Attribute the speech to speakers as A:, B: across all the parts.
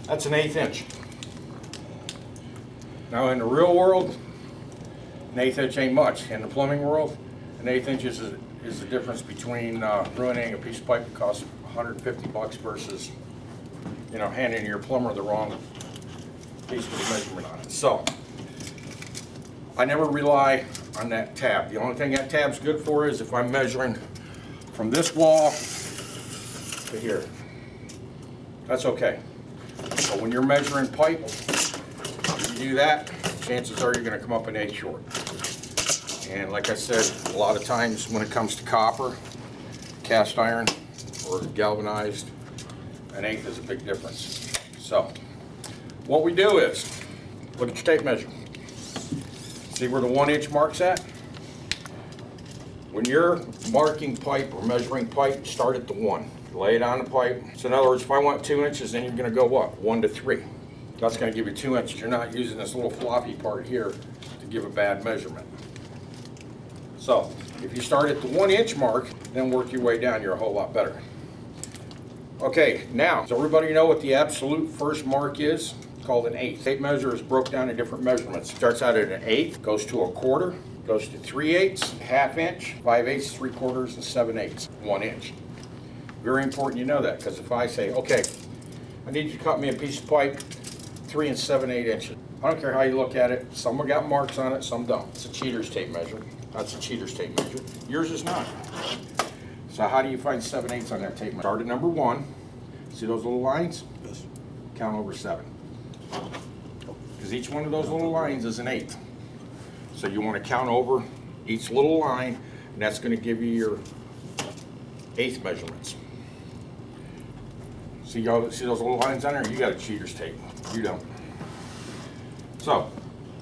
A: That's an 1/8 inch. Now in the real world, an 1/8 inch ain't much. In the plumbing world, an 1/8 inch is the difference between ruining a piece of pipe that costs $150 versus, you know, handing your plumber the wrong piece of measurement on it. So I never rely on that tab. The only thing that tab's good for is if I'm measuring from this wall to here. That's okay. But when you're measuring pipe, if you do that, chances are you're going to come up an 1/8 short. And like I said, a lot of times when it comes to copper, cast iron, or galvanized, an 1/8 is a big difference. So what we do is, look at your tape measure. See where the 1 inch mark's at? When you're marking pipe or measuring pipe, start at the 1. Lay it on the pipe. So in other words, if I want 2 inches, then you're going to go what? 1 to 3. That's going to give you 2 inches. You're not using this little floppy part here to give a bad measurement. So if you start at the 1 inch mark, then work your way down, you're a whole lot better. Okay, now, does everybody know what the absolute first mark is? It's called an 1/8. Tape measure is broke down in different measurements. It starts out at an 1/8, goes to a 1/4, goes to 3/8, 1/2 inch, 5/8, 3/4, and 7/8, 1 inch. Very important you know that, because if I say, okay, I need you to cut me a piece of pipe 3 and 7/8 inches. I don't care how you look at it. Some have got marks on it, some don't. It's a cheater's tape measure. That's a cheater's tape measure. Yours is not. So how do you find 7/8 on that tape measure? Start at number 1. See those little lines?
B: Yes.
A: Count over 7. Because each one of those little lines is an 1/8. So you want to count over each little line, and that's going to give you your 1/8 measurements. See those little lines on there? You got a cheater's tape. You don't. So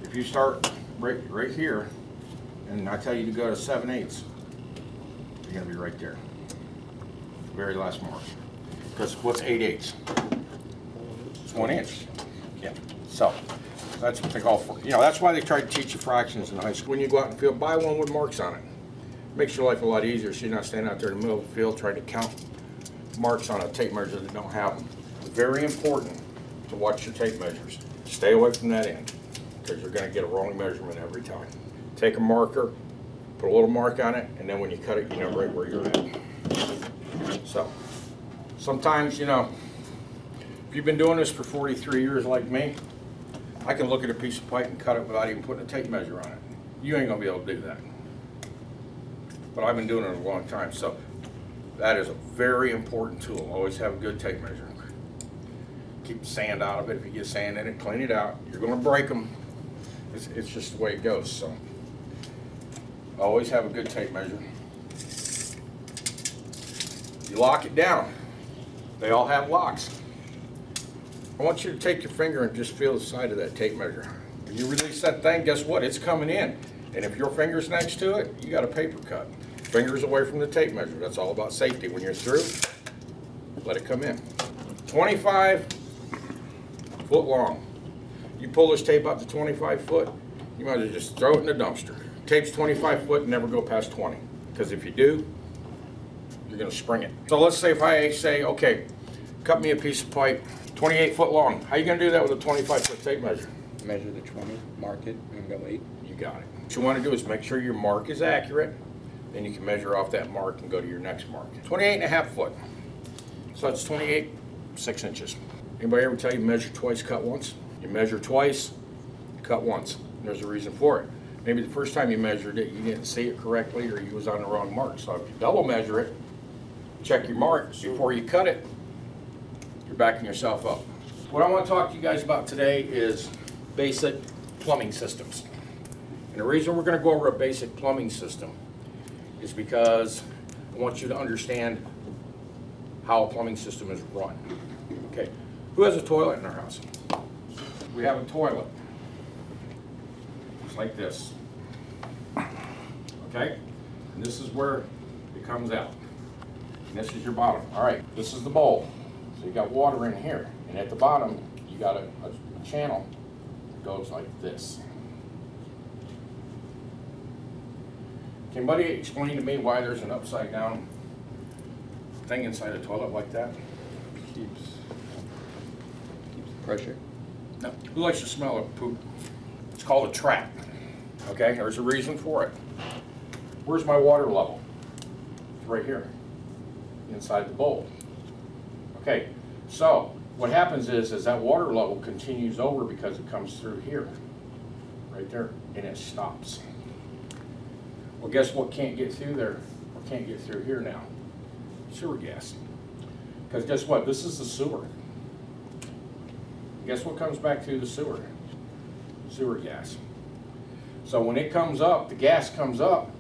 A: if you start right here, and I tell you to go to 7/8, you're going to be right there. Very last mark. Because what's 8/8? It's 1 inch. Yeah. So that's what they call for. You know, that's why they try to teach you fractions in high school. When you go out in the field, buy one with marks on it. Makes your life a lot easier, so you're not standing out there in the middle of the field trying to count marks on a tape measure that don't have them. It's very important to watch your tape measures. Stay away from that end, because you're going to get a wrong measurement every time. Take a marker, put a little mark on it, and then when you cut it, you know right where you're at. So sometimes, you know, if you've been doing this for 43 years like me, I can look at a piece of pipe and cut it without even putting a tape measure on it. You ain't going to be able to do that. But I've been doing it a long time, so that is a very important tool. Always have a good tape measure. Keep the sand out of it. If you get sand in it, clean it out. You're going to break them. It's just the way it goes. So always have a good tape measure. You lock it down. They all have locks. I want you to take your finger and just feel the side of that tape measure. When you release that thing, guess what? It's coming in. And if your finger's next to it, you got a paper cut. Fingers away from the tape measure. That's all about safety. When you're through, let it come in. 25 foot long. You pull this tape up to 25 foot, you might as well just throw it in the dumpster. Tape's 25 foot and never go past 20. Because if you do, you're going to spring it. So let's say if I say, okay, cut me a piece of pipe 28 foot long. How are you going to do that with a 25 foot tape measure?
B: Measure the 20, mark it, and go 8.
A: You got it. What you want to do is make sure your mark is accurate. Then you can measure off that mark and go to your next mark. 28.5 foot. So that's 28, 6 inches. Anybody ever tell you measure twice, cut once? You measure twice, cut once. And there's a reason for it. Maybe the first time you measured it, you didn't see it correctly, or you was on the wrong mark. So if you double measure it, check your mark before you cut it, you're backing yourself up. What I want to talk to you guys about today is basic plumbing systems. And the reason we're going to go over a basic plumbing system is because I want you to understand how a plumbing system is run. Okay, who has a toilet in our house? We have a toilet. Just like this. Okay, and this is where it comes out. And this is your bottom. All right, this is the bowl. So you got water in here. And at the bottom, you got a channel that goes like this. Can anybody explain to me why there's an upside down thing inside a toilet like that?
B: Keeps Pressure?
A: No. Who likes the smell of poop? It's called a trap. Okay, there's a reason for it. Where's my water level? It's right here, inside the bowl. Okay, so what happens is that water level continues over because it comes through here, right there, and it stops. Well, guess what can't get through there, or can't get through here now? Sewer gas. Because guess what? This is the sewer. Guess what comes back through the sewer? Sewer gas. So when it comes up, the gas comes up,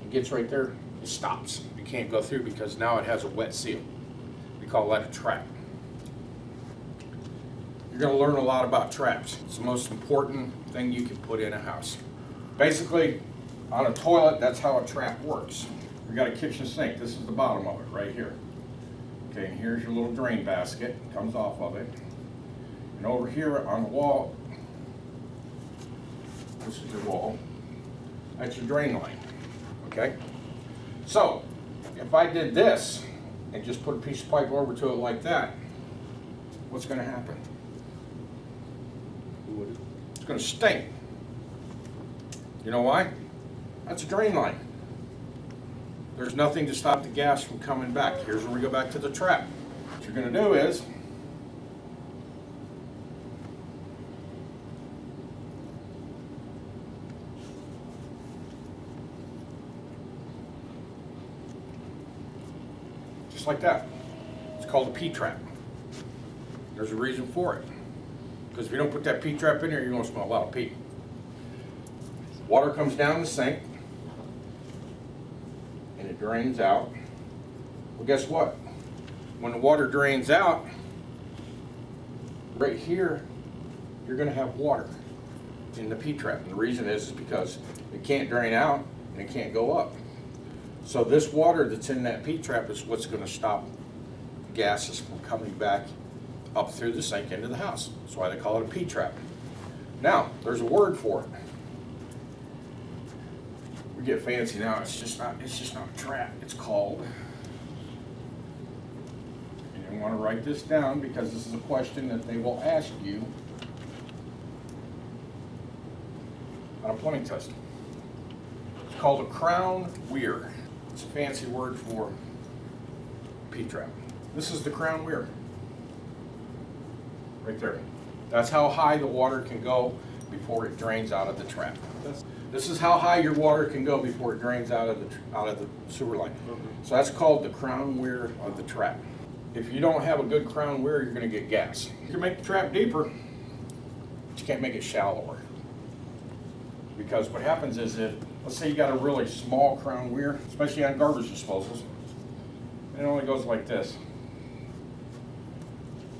A: it gets right there, it stops. You can't go through because now it has a wet seal. We call that a trap. You're going to learn a lot about traps. It's the most important thing you can put in a house. Basically, on a toilet, that's how a trap works. We've got a kitchen sink. This is the bottom of it right here. Okay, and here's your little drain basket. It comes off of it. And over here on the wall, this is your wall. That's your drain line. Okay? So, if I did this and just put a piece of pipe over to it like that, what's going to happen? It's going to stink. You know why? That's a drain line. There's nothing to stop the gas from coming back. Here's where we go back to the trap. What you're going to do is, just like that. It's called a P-trap. There's a reason for it. Because if you don't put that P-trap in there, you're going to smell a lot of pee. Water comes down the sink, and it drains out. Well, guess what? When the water drains out, right here, you're going to have water in the P-trap. And the reason is because it can't drain out and it can't go up. So this water that's in that P-trap is what's going to stop gases from coming back up through the sink into the house. That's why they call it a P-trap. Now, there's a word for it. We get fancy now. It's just not a trap. It's called. And you want to write this down because this is a question that they will ask you on a plumbing test. It's called a crown weir. It's a fancy word for P-trap. This is the crown weir. Right there. That's how high the water can go before it drains out of the trap. This is how high your water can go before it drains out of the sewer line. So that's called the crown weir of the trap. If you don't have a good crown weir, you're going to get gas. You can make the trap deeper, but you can't make it shallower. Because what happens is that, let's say you got a really small crown weir, especially on garbage disposals, and it only goes like this.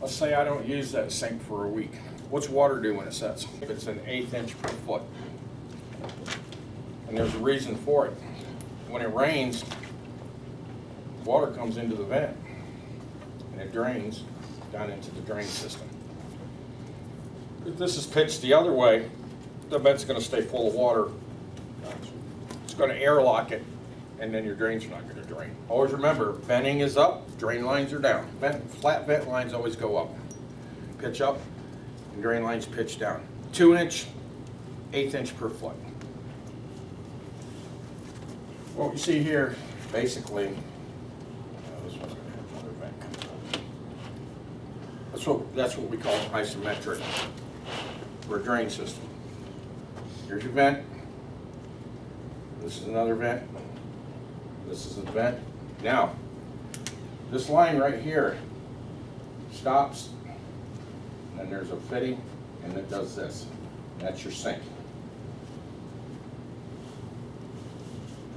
A: Let's say I don't use that sink for a week. What's water do when it sets? It's an 1/8 inch per foot. And there's a reason for it. When it rains, water comes into the vent and it drains down into the drain system. If this is pitched the other way, the vent's going to stay full of water. It's going to airlock it, and then your drains are not going to drain. Always remember, venting is up, drain lines are down. Flat vent lines always go up. Pitch up, and drain lines pitch down. 2 inch, 1/8 inch per foot. What you see here, basically, this one's going to have another vent come out. That's what we call isometric, or a drain system. Here's your vent. This is another vent. This is a vent. Now, this line right here stops, and then there's a fitting, and it does this. That's your sink.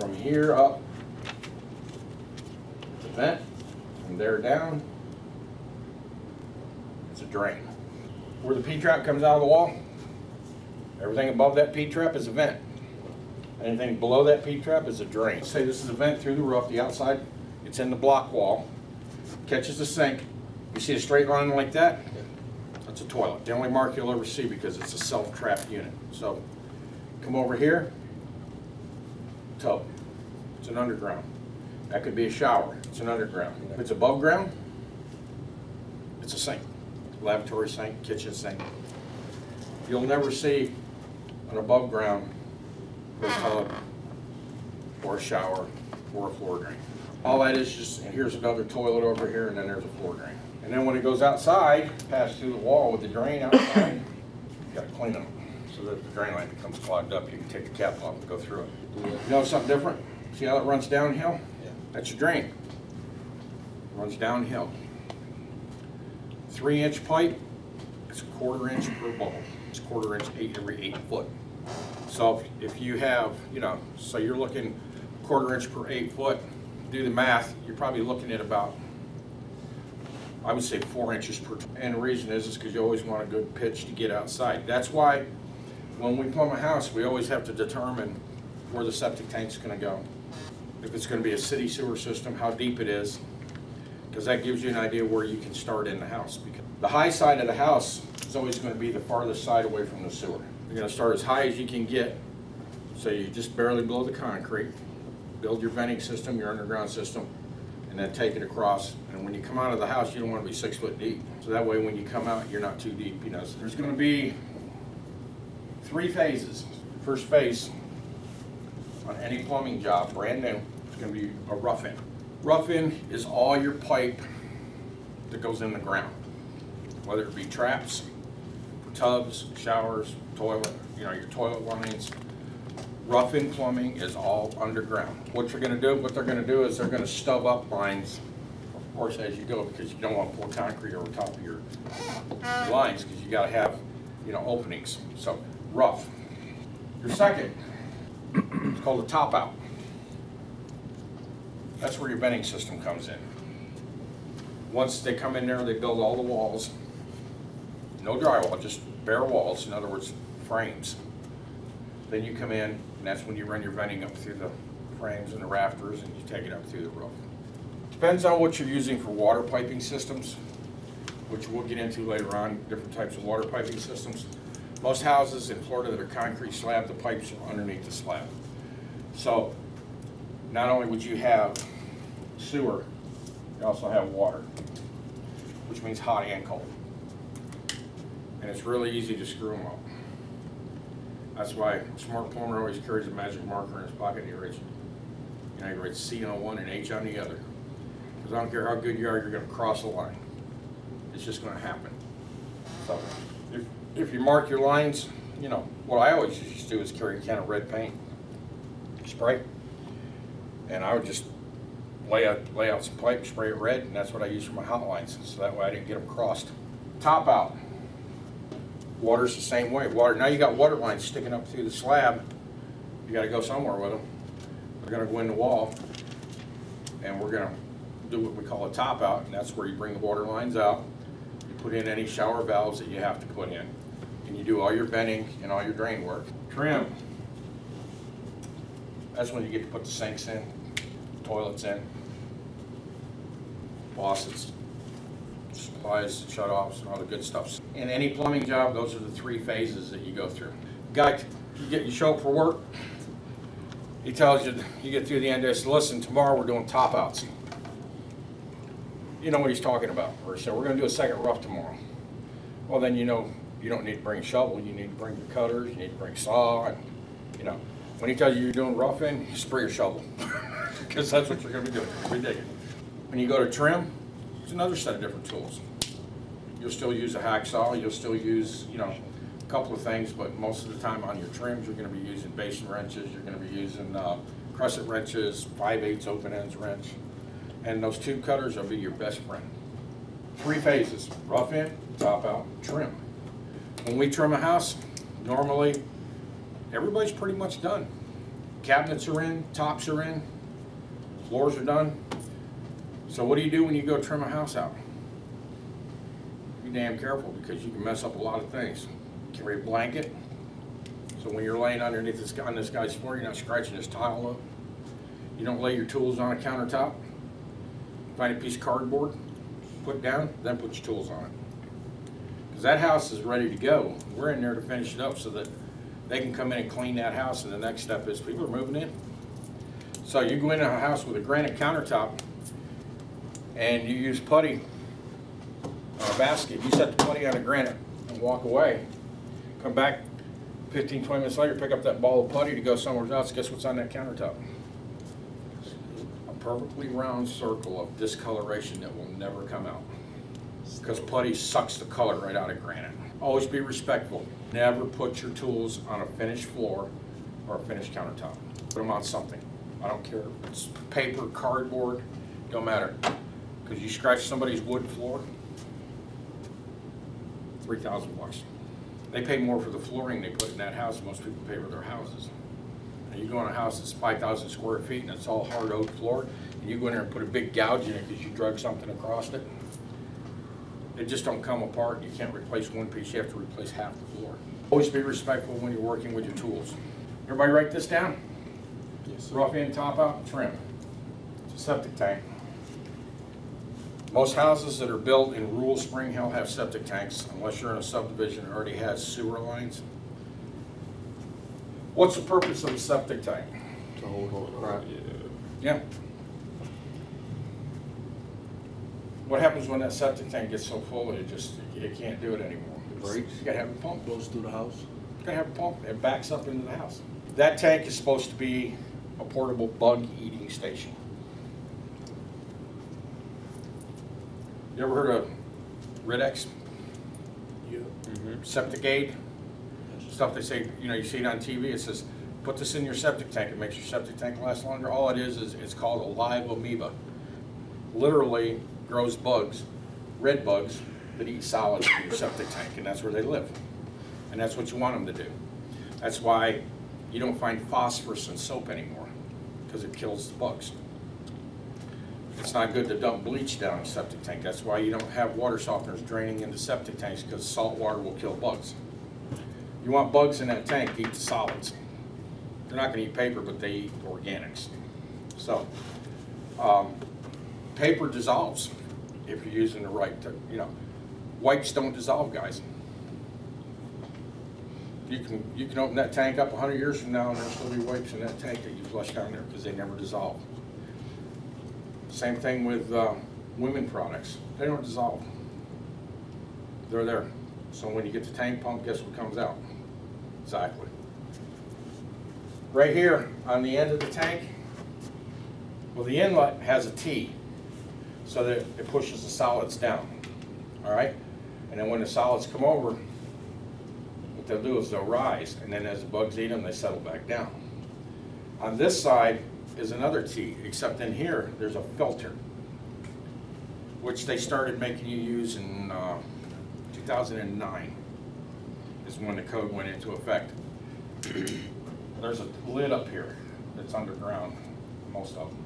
A: From here up, it's a vent. From there down, it's a drain. Where the P-trap comes out of the wall, everything above that P-trap is a vent. Anything below that P-trap is a drain. Say this is a vent through the roof, the outside, it's in the block wall, catches the sink. You see a straight line like that? That's a toilet. The only mark you'll ever see because it's a self-trap unit. So, come over here, tub. It's an underground. That could be a shower. It's an underground. If it's above ground, it's a sink. lavatory sink, kitchen sink. You'll never see an above ground or tub or a shower or a floor drain. All that is just, and here's another toilet over here, and then there's a floor drain. And then when it goes outside, pass through the wall with the drain outside, you gotta clean them so that the drain line becomes clogged up. You can take the cap off and go through it. You know something different? See how it runs downhill?
B: Yeah.
A: That's your drain. It runs downhill. 3-inch pipe, it's a 1/4 inch per ball. It's 1/4 inch every 8 foot. So if you have, so you're looking 1/4 inch per 8 foot, do the math, you're probably looking at about, I would say 4 inches per. And the reason is because you always want a good pitch to get outside. That's why when we plumb a house, we always have to determine where the septic tank's gonna go. If it's gonna be a city sewer system, how deep it is, because that gives you an idea where you can start in the house. Because the high side of the house is always gonna be the farthest side away from the sewer. You're gonna start as high as you can get, so you just barely below the concrete, build your venting system, your underground system, and then take it across. And when you come out of the house, you don't want to be 6 foot deep. So that way when you come out, you're not too deep. So there's going to be 3 phases. First phase on any plumbing job, brand new, is going to be a rough-in. Rough-in is all your pipe that goes in the ground, whether it be traps, for tubs, showers, toilet, your toilet lines. Rough-in plumbing is all underground. What they're gonna do is they're gonna stub up lines, of course, as you go, because you don't want to pour concrete over top of your lines, because you gotta have, openings. So, rough. Your second, it's called a top out. That's where your venting system comes in. Once they come in there, they build all the walls. No drywall, just bare walls, in other words, frames. Then you come in, and that's when you run your venting up through the frames and the rafters, and you take it up through the roof. Depends on what you're using for water piping systems, which we'll get into later on, different types of water piping systems. Most houses in Florida that are concrete slab, the pipes are underneath the slab. So not only would you have sewer, you also have water, which means hot and cold. And it's really easy to screw them up. That's why a smart plumber always carries a magic marker in his pocket. He writes, he writes C on one and H on the other. Because I don't care how good you are, you're going to cross a line. It's just going to happen. So if you mark your lines, what I always used to do is carry a can of red paint, spray, and I would just lay out some pipe, spray it red, and that's what I use for my hot lines. So that way I didn't get them crossed. Top out. Water's the same way. Now you got water lines sticking up through the slab. You got to go somewhere with them. They're going to go in the wall, and we're going to do what we call a top out, and that's where you bring the water lines out. You put in any shower valves that you have to put in, and you do all your venting and all your drain work. Trim. That's when you get to put the sinks in, toilets in, faucets, supplies, shut-offs, and all the good stuff. In any plumbing job, those are the 3 phases that you go through. Guy, you show up for work, he tells you, you get through the end, he says, listen, tomorrow we're doing top outs. You know what he's talking about. Or he said, we're gonna do a second rough tomorrow. Well, then you don't need to bring a shovel, you need to bring your cutters, you need to bring a saw, and when he tells you you're doing roughing, you spray your shovel. Because that's what you're gonna be doing, you're gonna be digging. When you go to trim, it's another set of different tools. You'll still use a hacksaw, you'll still use, a couple of things, but most of the time on your trims, you're gonna be using basin wrenches, you're gonna be using crescent wrenches, 5/8 open ends wrench, and those tube cutters will be your best friend. 3 phases, rough in, top out, trim. When we trim a house, normally, everybody's pretty much done. Cabinets are in, tops are in, floors are done. So what do you do when you go trim a house out? Be damn careful, because you can mess up a lot of things. Carry a blanket, so when you're laying underneath this guy's floor, you're not scratching his tile up. You don't lay your tools on a countertop. Find a piece of cardboard, put down, then put your tools on it. Because that house is ready to go. We're in there to finish it up so that they can come in and clean that house, and the next step is people are moving in. So you go into a house with a granite countertop and you use putty on a basket. You set the putty on the granite and walk away. Come back 15, 20 minutes later, pick up that ball of putty to go somewhere else. Guess what's on that countertop? A perfectly round circle of discoloration that will never come out. Because putty sucks the color right out of granite. Always be respectful. Never put your tools on a finished floor or a finished countertop. Put them on something. I don't care if it's paper, cardboard, don't matter. Because you scratch somebody's wood floor, $3,000. They pay more for the flooring they put in that house than most people pay for their houses. And you go in a house that's 5,000 square feet and it's all hard oak floor, and you go in there and put a big gouge in it because you drug something across it, they just don't come apart. You can't replace one piece, you have to replace half the floor. Always be respectful when you're working with your tools. Everybody write this down?
B: Yes, sir.
A: Rough in, top out, and trim. It's a septic tank. Most houses that are built in rural Spring Hill have septic tanks, unless you're in a subdivision that already has sewer lines. What's the purpose of a septic tank?
B: To hold all the crap.
A: Yeah. What happens when that septic tank gets so full that it can't do it anymore?
C: It breaks.
A: You gotta have a pump.
C: Goes through the house.
A: You gotta have a pump. It backs up into the house. That tank is supposed to be a portable bug eating station. You ever heard of Ridex,
C: Yeah.
A: Septic Aid? Stuff they say, you see it on TV, it says, put this in your septic tank, it makes your septic tank last longer. All it is it's called a live amoeba. Literally grows bugs, red bugs, that eat solids in your septic tank, and that's where they live. And that's what you want them to do. That's why you don't find phosphorus in soap anymore, because it kills the bugs. It's not good to dump bleach down a septic tank. That's why you don't have water softeners draining into septic tanks, because salt water will kill bugs. You want bugs in that tank to eat the solids. They're not going to eat paper, but they eat organics. So, paper dissolves if you're using the right, wipes don't dissolve, guys. You can open that tank up 100 years from now and there'll still be wipes in that tank that you flush down there because they never dissolve. Same thing with women products. They don't dissolve. They're there. So when you get the tank pump, guess what comes out? Exactly. Right here on the end of the tank, well, the inlet has a T so that it pushes the solids down. All right? And then when the solids come over, what they'll do is they'll rise, and then as the bugs eat them, they settle back down. On this side is another T, except in here, there's a filter, which they started making you use in 2009 is when the code went into effect. There's a lid up here that's underground, most of them.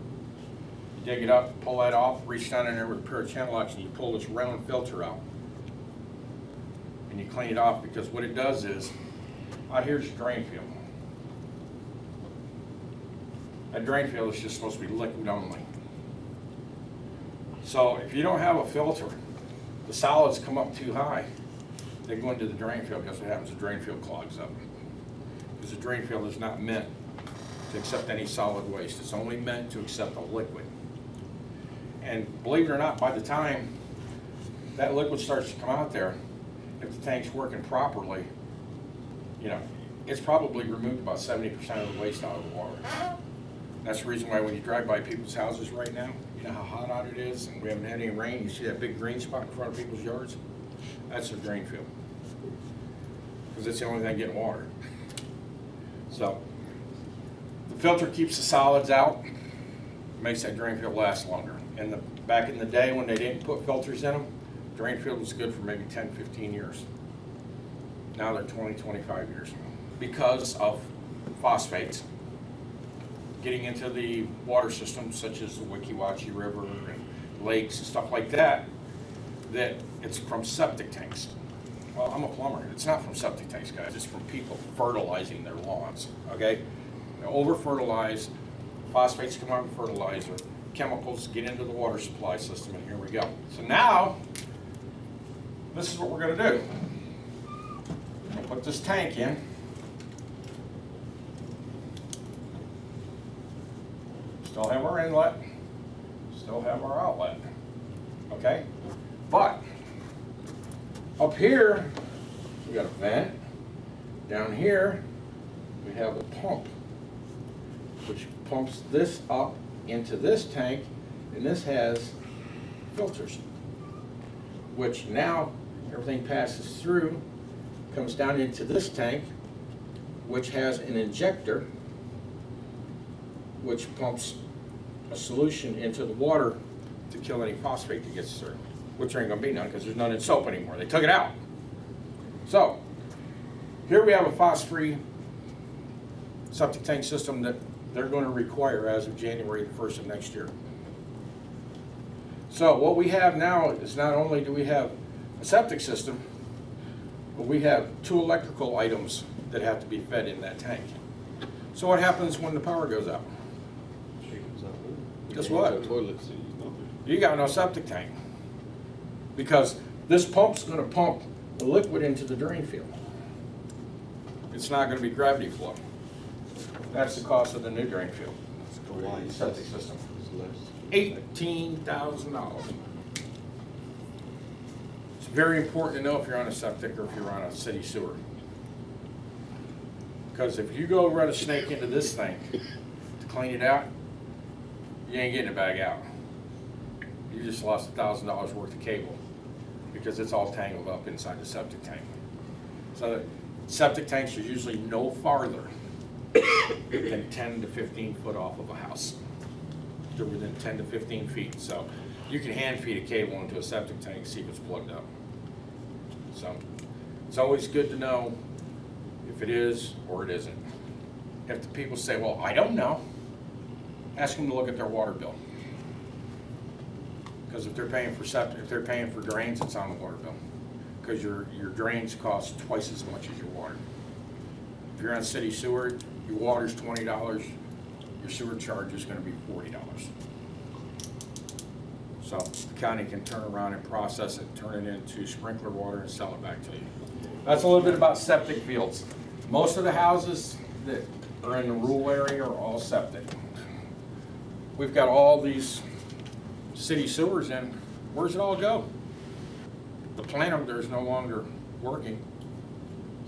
A: You dig it up, pull that off, reach down in there with a pair of channel locks, and you pull this round filter out. And you clean it off, because what it does is, out here's your drain field. That drain field is just supposed to be liquid only. So if you don't have a filter, the solids come up too high, they go into the drain field. Guess what happens? The drain field clogs up. Because the drain field is not meant to accept any solid waste. It's only meant to accept a liquid. And believe it or not, by the time that liquid starts to come out there, if the tank's working properly, it's probably removed about 70% of the waste out of the water. That's the reason why when you drive by people's houses right now, you know how hot out it is, and we haven't had any rain, you see that big green spot in front of people's yards? That's their drain field. Because it's the only thing getting water. So, the filter keeps the solids out, makes that drain field last longer. And back in the day when they didn't put filters in them, drain field was good for maybe 10, 15 years. Now they're 20, 25 years. Because of phosphates getting into the water systems, such as the Weeki Wachee River and lakes and stuff like that, that it's from septic tanks. Well, I'm a plumber. It's not from septic tanks, guys. It's from people fertilizing their lawns, okay? They over-fertilize, phosphates come out of fertilizer, chemicals get into the water supply system, and here we go. So now, this is what we're gonna do. We'll put this tank in. Still have our inlet, still have our outlet, okay? But Up here, we got a vent. Down here, we have a pump, which pumps this up into this tank, and this has filters, which now everything passes through, comes down into this tank, which has an injector, which pumps a solution into the water to kill any phosphate that gets through, which there ain't gonna be none because there's none in soap anymore. They took it out. So, here we have a phos-free septic tank system that they're going to require as of January the 1st of next year. So what we have now is not only do we have a septic system, but we have 2 electrical items that have to be fed in that tank. So what happens when the power goes out? Guess what?
B: Toilet seat, nothing.
A: You got no septic tank. Because this pump's going to pump the liquid into the drain field. It's not going to be gravity flow. That's the cost of the new drain field. Septic system. $18,000. It's very important to know if you're on a septic or if you're on a city sewer. Because if you go run a snake into this thing to clean it out, you ain't getting it back out. You just lost $1,000 worth of cable because it's all tangled up inside the septic tank. So septic tanks are usually no farther than 10 to 15 foot off of a house. They're within 10 to 15 feet. So you can hand feed a cable into a septic tank and see if it's plugged up. So it's always good to know if it is or it isn't. If the people say, well, I don't know, ask them to look at their water bill. Because if they're paying for septic, if they're paying for drains, it's on the water bill. Because your drains cost twice as much as your water. If you're on city sewer, your water's $20, your sewer charge is gonna be $40. So the county can turn around and process it, turn it into sprinkler water and sell it back to you. That's a little bit about septic fields. Most of the houses that are in the rural area are all septic. We've got all these city sewers in. Where's it all go? The planter is no longer working.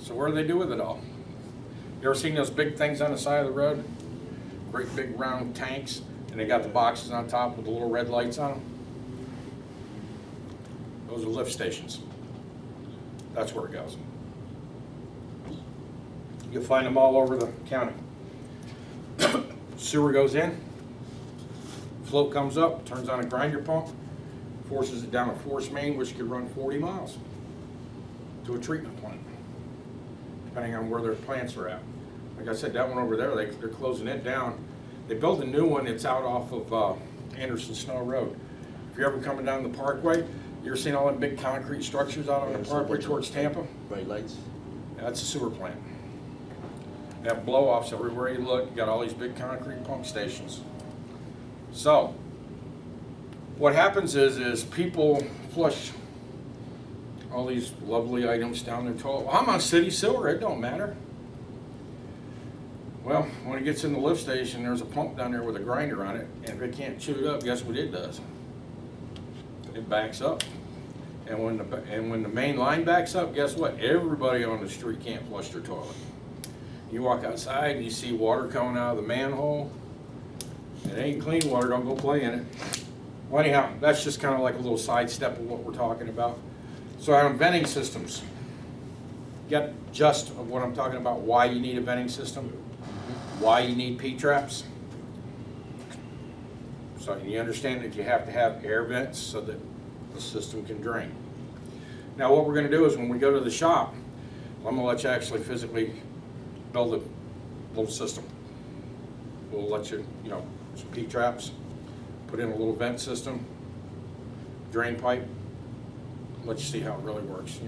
A: So what do they do with it all? You ever seen those big things on the side of the road? Great big round tanks, and they got the boxes on top with the little red lights on them? Those are lift stations. That's where it goes. You'll find them all over the county. Sewer goes in, float comes up, turns on a grinder pump, forces it down a force main, which could run 40 miles to a treatment plant, depending on where their plants are at. Like I said, that one over there, they're closing it down. They built a new one that's out off of Anderson Snow Road. If you're ever coming down the Parkway, you ever seen all them big concrete structures out on the Parkway towards Tampa?
B: Bright lights.
A: That's a sewer plant. They have blow-offs everywhere you look. You got all these big concrete pump stations. So, what happens is people flush all these lovely items down their toilet. Well, I'm on city sewer, it don't matter. Well, when it gets in the lift station, there's a pump down there with a grinder on it, and if it can't chew it up, guess what it does? It backs up. And when the main line backs up, guess what? Everybody on the street can't flush their toilet. You walk outside and you see water coming out of the manhole. It ain't clean water, don't go play in it. Well, anyhow, that's just kind of like a little sidestep of what we're talking about. So on venting systems, get the gist of what I'm talking about, why you need a venting system, why you need P-traps. So you understand that you have to have air vents so that the system can drain. Now what we're going to do is when we go to the shop, I'm going to let you actually physically build a little system. We'll let you, some P-traps, put in a little vent system, drain pipe, let you see how it really works.